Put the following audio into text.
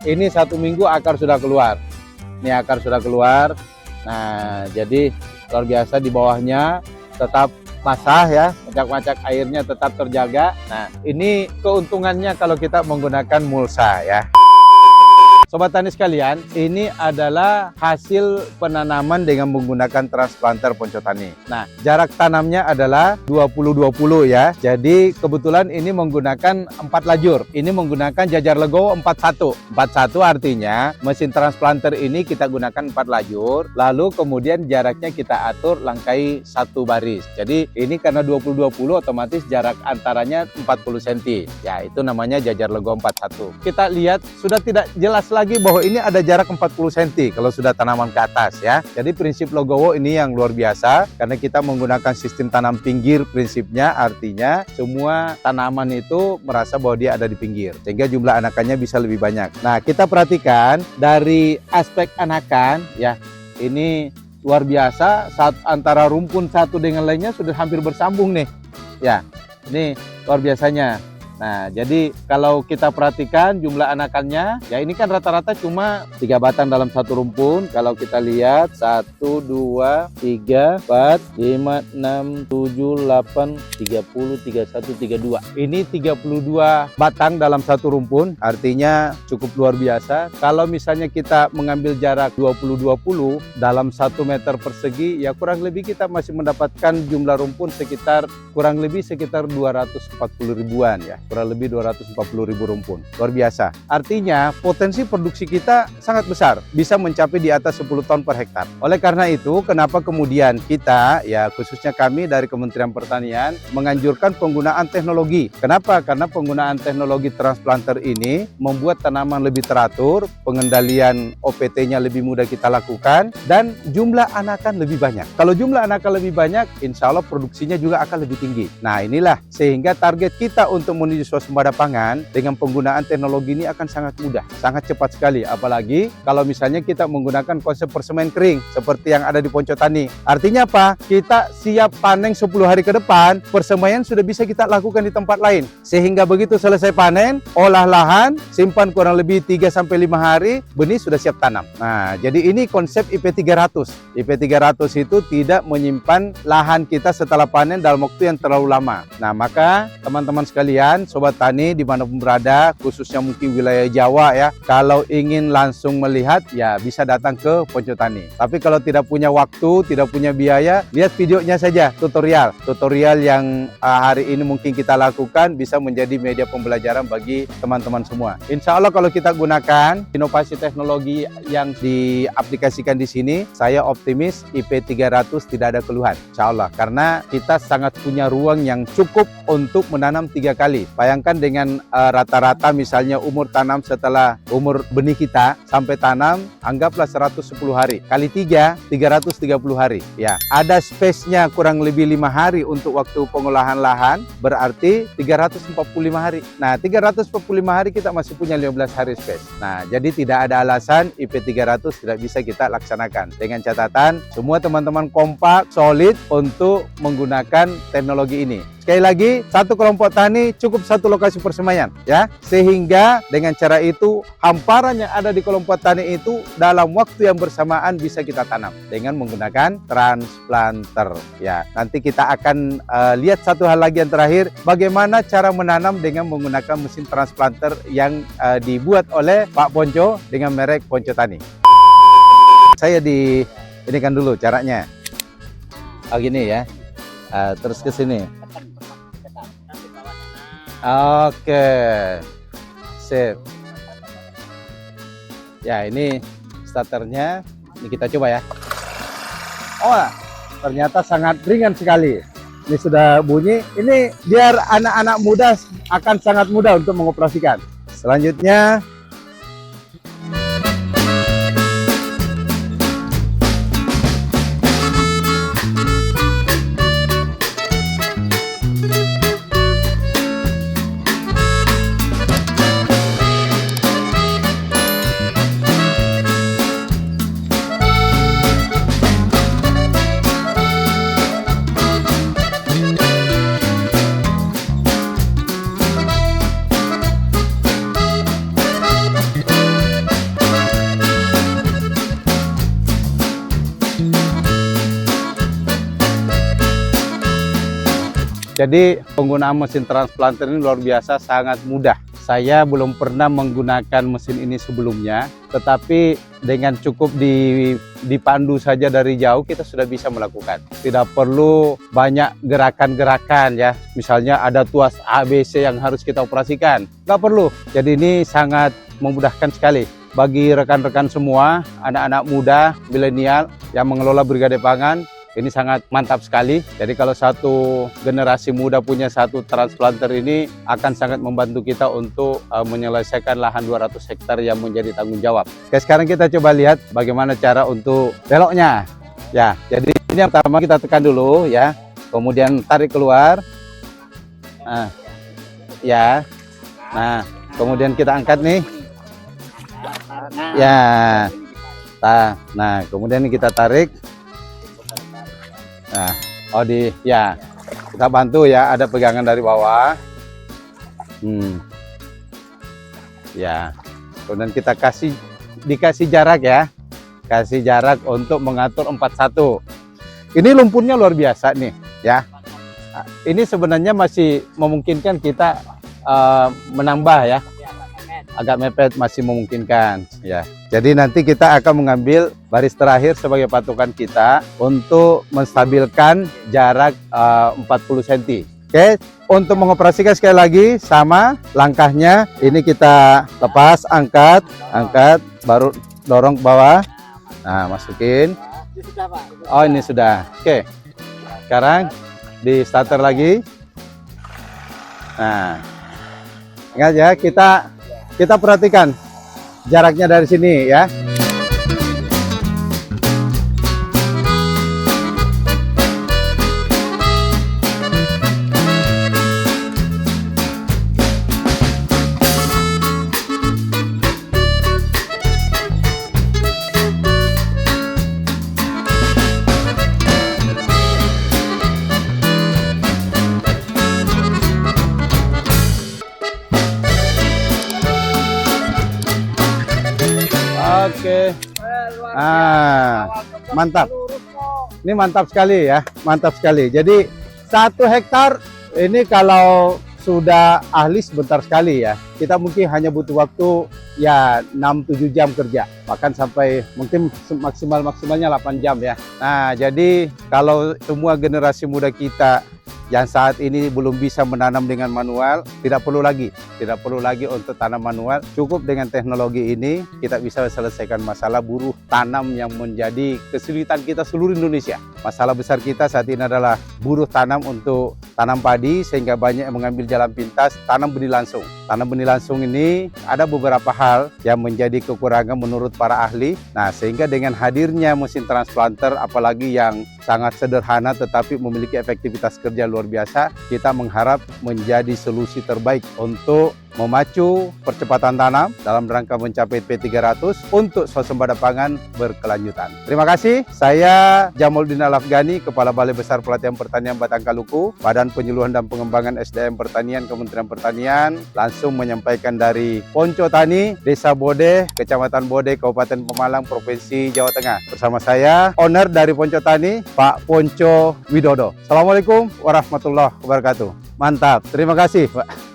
Ini 1 minggu akar sudah keluar. Ini akar sudah keluar. Nah, jadi luar biasa, di bawahnya tetap basah ya, macak-macak airnya tetap terjaga. Nah, ini keuntungannya kalau kita menggunakan mulsa ya. Sobat tani sekalian, ini adalah hasil penanaman dengan menggunakan transplanter Ponco Tani. Nah, jarak tanamnya adalah 20-20 ya. Jadi kebetulan ini menggunakan 4 lajur. Ini menggunakan jajar legowo 41. 41 artinya mesin transplanter ini kita gunakan 4 lajur. Lalu kemudian jaraknya kita atur langkai 1 baris. Jadi ini karena 20-20 otomatis jarak antaranya 40 cm. Ya, itu namanya jajar legowo 41. Kita lihat sudah tidak jelas lagi bahwa ini ada jarak 40 cm kalau sudah tanaman ke atas ya. Jadi prinsip legowo ini yang luar biasa karena kita menggunakan sistem tanam pinggir. Prinsipnya artinya semua tanaman itu merasa bahwa dia ada di pinggir sehingga jumlah anakannya bisa lebih banyak. Nah, kita perhatikan dari aspek anakan ya, ini luar biasa. Saat antara rumpun satu dengan lainnya sudah hampir bersambung nih ya. Ini luar biasanya. Nah, jadi kalau kita perhatikan jumlah anakannya, ya ini kan rata-rata cuma 3 batang dalam satu rumpun. Kalau kita lihat 1, 2, 3, 4, 5, 6, 7, 8, 30, 31, 32. Ini 32 batang dalam satu rumpun, artinya cukup luar biasa. Kalau misalnya kita mengambil jarak 20-20 dalam 1 meter persegi, ya kurang lebih kita masih mendapatkan jumlah rumpun sekitar kurang lebih sekitar 240 ribuan ya. Kurang lebih 240 ribu rumpun. Luar biasa. Artinya potensi produksi kita sangat besar. Bisa mencapai di atas 10 ton per hektar. Oleh karena itu, kenapa kemudian kita, ya khususnya kami dari Kementerian Pertanian, menganjurkan penggunaan teknologi. Kenapa? Karena penggunaan teknologi transplanter ini membuat tanaman lebih teratur, pengendalian OPT-nya lebih mudah kita lakukan, dan jumlah anakan lebih banyak. Kalau jumlah anakan lebih banyak, insya Allah produksinya juga akan lebih tinggi. Nah, inilah sehingga target kita untuk menuju swasembada pangan dengan penggunaan teknologi ini akan sangat mudah, sangat cepat sekali. Apalagi kalau misalnya kita menggunakan konsep persemen kering seperti yang ada di Ponco Tani. Artinya apa? Kita siap panen 10 hari ke depan, persemaian sudah bisa kita lakukan di tempat lain. Sehingga begitu selesai panen, olah lahan, simpan kurang lebih 3-5 hari, benih sudah siap tanam. Nah, jadi ini konsep IP300. IP300 itu tidak menyimpan lahan kita setelah panen dalam waktu yang terlalu lama. Nah, maka teman-teman sekalian, sobat tani dimanapun berada, khususnya mungkin wilayah Jawa ya, kalau ingin langsung melihat ya bisa datang ke Ponco Tani. Tapi kalau tidak punya waktu, tidak punya biaya, lihat videonya saja, tutorial yang hari ini mungkin kita lakukan bisa menjadi media pembelajaran bagi teman-teman semua. Insya Allah kalau kita gunakan inovasi teknologi yang diaplikasikan di sini, saya optimis IP300 tidak ada keluhan. Insya Allah, karena kita sangat punya ruang yang cukup untuk menanam 3 kali. Bayangkan dengan rata-rata misalnya umur tanam setelah umur benih kita sampai tanam, anggaplah 110 hari. Kali 3, 330 hari. Ya, ada space-nya kurang lebih 5 hari untuk waktu pengolahan lahan, berarti 345 hari. Nah, 345 hari kita masih punya 15 hari space. Nah, jadi tidak ada alasan IP300 tidak bisa kita laksanakan. Dengan catatan, semua teman-teman kompak, solid untuk menggunakan teknologi ini. Sekali lagi, satu kelompok tani cukup satu lokasi persemaian ya, sehingga dengan cara itu hamparan yang ada di kelompok tani itu dalam waktu yang bersamaan bisa kita tanam dengan menggunakan transplanter ya. Nanti kita akan lihat satu hal lagi yang terakhir, bagaimana cara menanam dengan menggunakan mesin transplanter yang dibuat oleh Pak Ponco dengan merek Ponco Tani. Saya ini kan dulu caranya gini ya, terus ke sini. Oke, sip. Ya, ini starternya. Ini kita coba ya. Oh, ternyata sangat ringan sekali. Ini sudah bunyi. Ini biar anak-anak muda akan sangat mudah untuk mengoperasikan. Selanjutnya, Jadi penggunaan mesin transplanter ini luar biasa, sangat mudah. Saya belum pernah menggunakan mesin ini sebelumnya, tetapi dengan cukup dipandu saja dari jauh kita sudah bisa melakukan. Tidak perlu banyak gerakan-gerakan ya. Misalnya ada tuas ABC yang harus kita operasikan, nggak perlu. Jadi ini sangat memudahkan sekali bagi rekan-rekan semua, anak-anak muda, milenial yang mengelola Brigade Pangan. Ini sangat mantap sekali. Jadi kalau satu generasi muda punya satu transplanter ini akan sangat membantu kita untuk menyelesaikan lahan 200 hektar yang menjadi tanggung jawab. Oke, sekarang kita coba lihat bagaimana cara untuk beloknya. Ya, jadi ini yang pertama kita tekan dulu ya. Kemudian tarik keluar. Nah, ya. Nah, kemudian kita angkat nih. Ya. Nah, kemudian kita tarik. Nah, ya, kita bantu ya, ada pegangan dari bawah. Ya, kemudian kita dikasih jarak ya, kasih jarak untuk mengatur 41. Ini lumpurnya luar biasa nih, ya. Ini sebenarnya masih memungkinkan kita menambah ya, agak mepet masih memungkinkan ya. Jadi nanti kita akan mengambil baris terakhir sebagai patokan kita untuk menstabilkan jarak 40 cm. Oke, untuk mengoperasikan sekali lagi sama langkahnya. Ini kita lepas, angkat, baru dorong ke bawah. Nah, masukin. Oh, ini sudah. Oke. Sekarang di starter lagi. Nah, ingat ya, kita perhatikan jaraknya dari sini ya. Oke. Mantap. Ini mantap sekali ya, mantap sekali. Jadi 1 hektar ini kalau sudah ahli sebentar sekali ya. Kita mungkin hanya butuh waktu ya 6-7 jam kerja. Bahkan sampai mungkin maksimalnya 8 jam ya. Nah, jadi kalau semua generasi muda kita yang saat ini belum bisa menanam dengan manual, tidak perlu lagi untuk tanam manual. Cukup dengan teknologi ini kita bisa selesaikan masalah buruh tanam yang menjadi kesulitan kita seluruh Indonesia. Masalah besar kita saat ini adalah buruh tanam untuk tanam padi, sehingga banyak yang mengambil jalan pintas tanam benih langsung. Tanam benih langsung ini ada beberapa hal yang menjadi kekurangan menurut para ahli. Nah, sehingga dengan hadirnya mesin transplanter, apalagi yang sangat sederhana tetapi memiliki efektivitas kerja luar biasa, kita mengharap menjadi solusi terbaik untuk memacu percepatan tanam dalam rangka mencapai P300 untuk swasembada pangan berkelanjutan. Terima kasih. Saya Jamuldin Al-Afghani, Kepala Balai Besar Pelatihan Pertanian Batang Kaluku, Badan Penyuluhan dan Pengembangan SDM Pertanian Kementerian Pertanian, langsung menyampaikan dari Ponco Tani, Desa Bode, Kecamatan Bode, Kabupaten Pemalang, Provinsi Jawa Tengah. Bersama saya, owner dari Ponco Tani, Pak Ponco Widodo. Assalamualaikum warahmatullahi wabarakatuh. Mantap. Terima kasih, Pak.